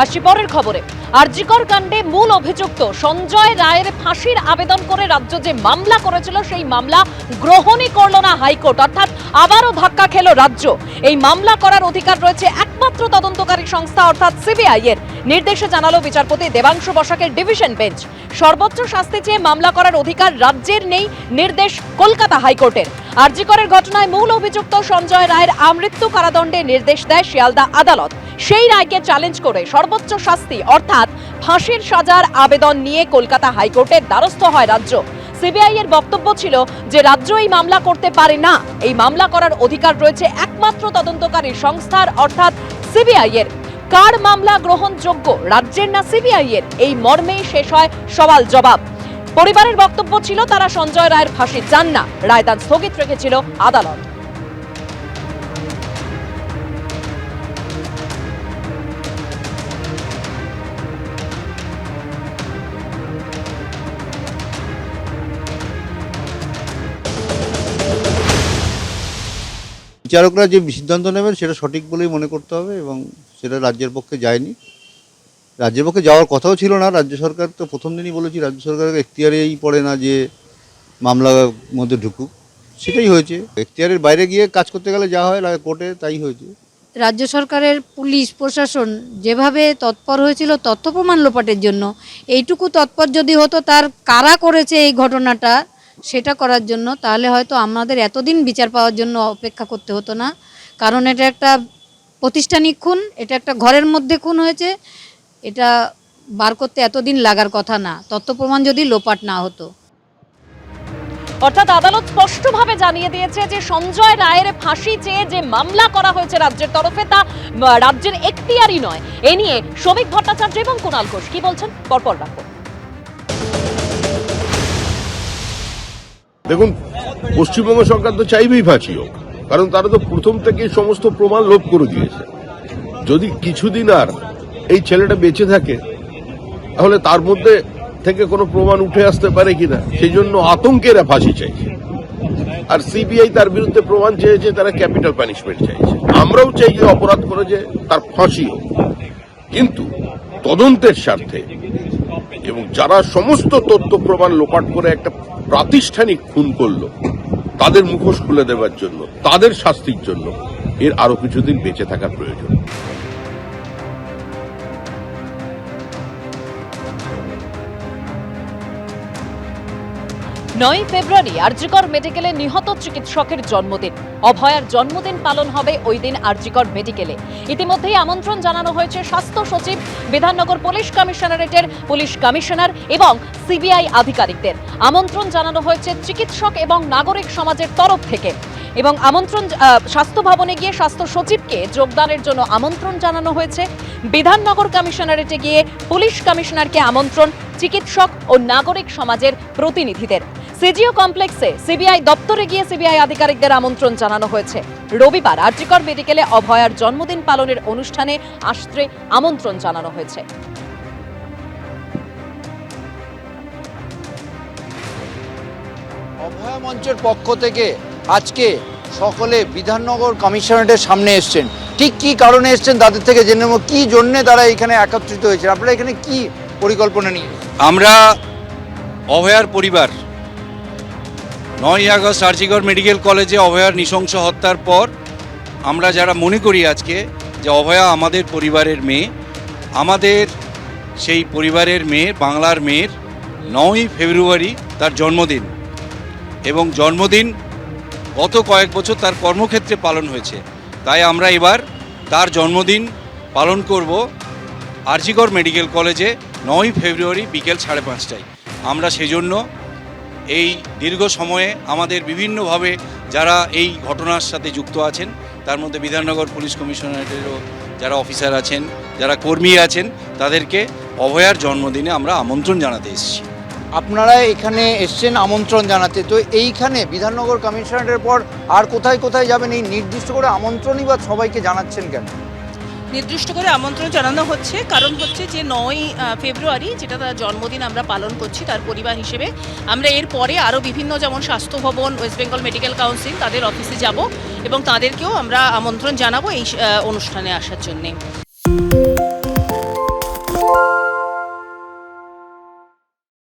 আসছি পরের খবরে। আরজিকর কাণ্ডে মূল অভিযুক্ত সঞ্জয় রায়ের ফাঁসির আবেদন করে রাজ্য যে মামলা করেছিল সেই মামলা গ্রহণই করল না হাইকোর্ট, অর্থাৎ আবারও ধাক্কা খেল রাজ্য। এই মামলা করার অধিকার রয়েছে একমাত্র তদন্তকারী সংস্থা অর্থাৎ সিবিআই এর। নির্দেশে জানালো বিচারপতি দেবাংশু বসাকের ডিভিশন বেঞ্চ। সর্বোচ্চ শাস্তি চেয়ে মামলা করার অধিকার রাজ্যের নেই, নির্দেশ কলকাতা হাইকোর্টের। আরজিকরের ঘটনায় মূল অভিযুক্ত সঞ্জয় রায়ের আমৃত্যু কারাদণ্ডের নির্দেশ দেয় শিয়ালদা আদালত। সেই রায়কে চ্যালেঞ্জ করে সর্বোচ্চ শাস্তি অর্থাৎ ফাঁসির সাজার আবেদন নিয়ে কলকাতা হাইকোর্টের দ্বারস্থ হয় রাজ্য। সিবিআই এর বক্তব্য ছিল যে রাজ্য এই মামলা করতে পারে না, এই মামলা করার অধিকার রয়েছে একমাত্র তদন্তকারী সংস্থার অর্থাৎ সিবিআই এর। কার মামলা গ্রহণযোগ্য, রাজ্যের না সিবিআই এর, এই মর্মেই শেষ হয় সওয়াল জবাব। পরিবারের বক্তব্য ছিল তারা সঞ্জয় রায়ের ফাঁসি চান না, রায়দান স্থগিত রেখেছিল আদালত। বিচারকরা যে সিদ্ধান্ত নেবেন সেটা সঠিক বলেই মনে করতে হবে এবং সেটা রাজ্যের পক্ষে যায়নি। রাজ্যের পক্ষে যাওয়ার কথাও ছিল না। রাজ্য সরকার তো প্রথম দিনই বলেছি রাজ্য সরকারের এখতিয়ারেই পড়ে না যে মামলার মধ্যে ঢুকুক, সেটাই হয়েছে। এখতিয়ারের বাইরে গিয়ে কাজ করতে গেলে যা হয় কোর্টে তাই হয়েছে। রাজ্য সরকারের পুলিশ প্রশাসন যেভাবে তৎপর হয়েছিল তথ্য প্রমাণ লোপাটের জন্য, এইটুকু তৎপর যদি হতো তার কারা করেছে এই ঘটনাটা সেটা করার জন্য, তাহলে হয়তো আমাদের এতদিন বিচার পাওয়ার জন্য অপেক্ষা করতে হতো না। কারণ এটা একটা প্রাতিষ্ঠানিক খুন, এটা একটা ঘরের মধ্যে খুন হয়েছে, এটা বার করতে এতদিন লাগার কথা না, তথ্য প্রমাণ যদি লোপাট না হতো। অর্থাৎ আদালত স্পষ্টভাবে জানিয়ে দিয়েছে যে সঞ্জয় রায়ের ফাঁসি চেয়ে যে মামলা করা হয়েছে রাজ্যের তরফে তা রাজ্যের এখতিয়ারই নয়। এ নিয়ে শ্রমিক ভট্টাচার্য এবং কুণাল ঘোষ কি বলছেন পরপর রাখো। দেখুন, পশ্চিমবঙ্গ সরকার তো চাইবেই ফাঁসি হোক, কারণ তারা তো প্রথম থেকে সমস্ত প্রমাণ লোপ করে দিয়েছে। যদি কিছুদিন আর এই ছেলেটা বেঁচে থাকে তাহলে তার মধ্যে থেকে কোনো প্রমাণ উঠে আসতে পারে কিনা, সেই জন্য আতঙ্কেরা ফাঁসি চাইছে। আর সিবিআই তার বিরুদ্ধে প্রমাণ চেয়েছে, তারা ক্যাপিটাল পানিশমেন্ট চাইছে। আমরাও চাই যে অপরাধ করেছে তার ফাঁসি হোক, কিন্তু তদন্তের স্বার্থে এবং যারা সমস্ত তথ্য প্রমাণ লোপাট করে একটা প্রাতিষ্ঠানিক খুন করলো তাদের মুখোশ খুলে দেওয়ার জন্য, তাদের শাস্তির জন্য এর আরো কিছুদিন বেঁচে থাকার প্রয়োজন। 9 ফেব্রুয়ারি আরজিকর মেডিকেলে নিহত চিকিৎসকের জন্মদিন। অভয়ার জন্মদিন পালন হবে ওই দিন আরজিকর মেডিকেলে। ইতিমধ্যেই আমন্ত্রণ জানানো হয়েছে স্বাস্থ্য সচিব, বিধাননগর পুলিশ কমিশনারেটের পুলিশ কমিশনার এবং সিবিআই আধিকারিকদের। আমন্ত্রণ জানানো হয়েছে চিকিৎসক এবং নাগরিক সমাজের তরফ থেকে এবং আমন্ত্রণ স্বাস্থ্য ভবনে গিয়ে স্বাস্থ্য সচিবকে যোগদানের জন্য আমন্ত্রণ জানানো হয়েছে। বিধাননগর কমিশনারেটে গিয়ে পুলিশ কমিশনারকে আমন্ত্রণ চিকিৎসক ও নাগরিক সমাজের প্রতিনিধিদের। সিজিও কমপ্লেক্সে সিবিআই দপ্তরে গিয়ে সিবিআই আধিকারিকদের আমন্ত্রণ জানানো হয়েছে। রবিবার আরজিকর মেডিকেলে অভয়ার জন্মদিন পালনের অনুষ্ঠানে আসতে আমন্ত্রণ জানানো হয়েছে। অভয়া মঞ্চের পক্ষ থেকে আজকে সকলে বিধাননগর কমিশনারেটের সামনে এসছেন। ঠিক কি কারণে এসছেন তাদের থেকে জেনে নেব কি জন্য তারা এখানে একত্রিত হয়েছে। আপনারা এখানে কি পরিকল্পনা নিয়ে? আমরা অভয়ার পরিবার 9ই আগস্ট আরজিকর মেডিকেল কলেজে অভয়ার নৃশংস হত্যার পর আমরা যারা মনে করি আজকে যে অভয়া আমাদের পরিবারের মেয়ে, আমাদের সেই পরিবারের মেয়ে, বাংলার মেয়ের 9ই ফেব্রুয়ারি তার জন্মদিন, এবং জন্মদিন গত কয়েক বছর তার কর্মক্ষেত্রে পালন হয়েছে। তাই আমরা এবার তার জন্মদিন পালন করব আরজিকর মেডিকেল কলেজে 9ই ফেব্রুয়ারি বিকেল 5:30টায়। আমরা সেজন্য এই দীর্ঘ সময়ে আমাদের বিভিন্নভাবে যারা এই ঘটনার সাথে যুক্ত আছেন, তার মধ্যে বিধাননগর পুলিশ কমিশনারেটেরও যারা অফিসার আছেন, যারা কর্মী আছেন, তাদেরকে অভয়ার জন্মদিনে আমরা আমন্ত্রণ জানাতে এসেছি। আপনারা এখানে এসছেন আমন্ত্রণ জানাতে, তো এইখানে বিধাননগর কমিশনারেটের পর আর কোথায় কোথায় যাবেন এই নির্দিষ্ট করে আমন্ত্রণই বা সবাইকে জানাচ্ছেন কেন? নির্দিষ্ট করে আমন্ত্রণ জানানো হচ্ছে কারণ হচ্ছে যে 9ই ফেব্রুয়ারি যেটা তার জন্মদিন আমরা পালন করছি তার পরিবার হিসেবে। আমরা এর পরে আরও বিভিন্ন যেমন স্বাস্থ্য ভবন, ওয়েস্ট বেঙ্গল মেডিকেল কাউন্সিল তাদের অফিসে যাব এবং তাদেরকেও আমরা আমন্ত্রণ জানাবো এই অনুষ্ঠানে আসার জন্যে।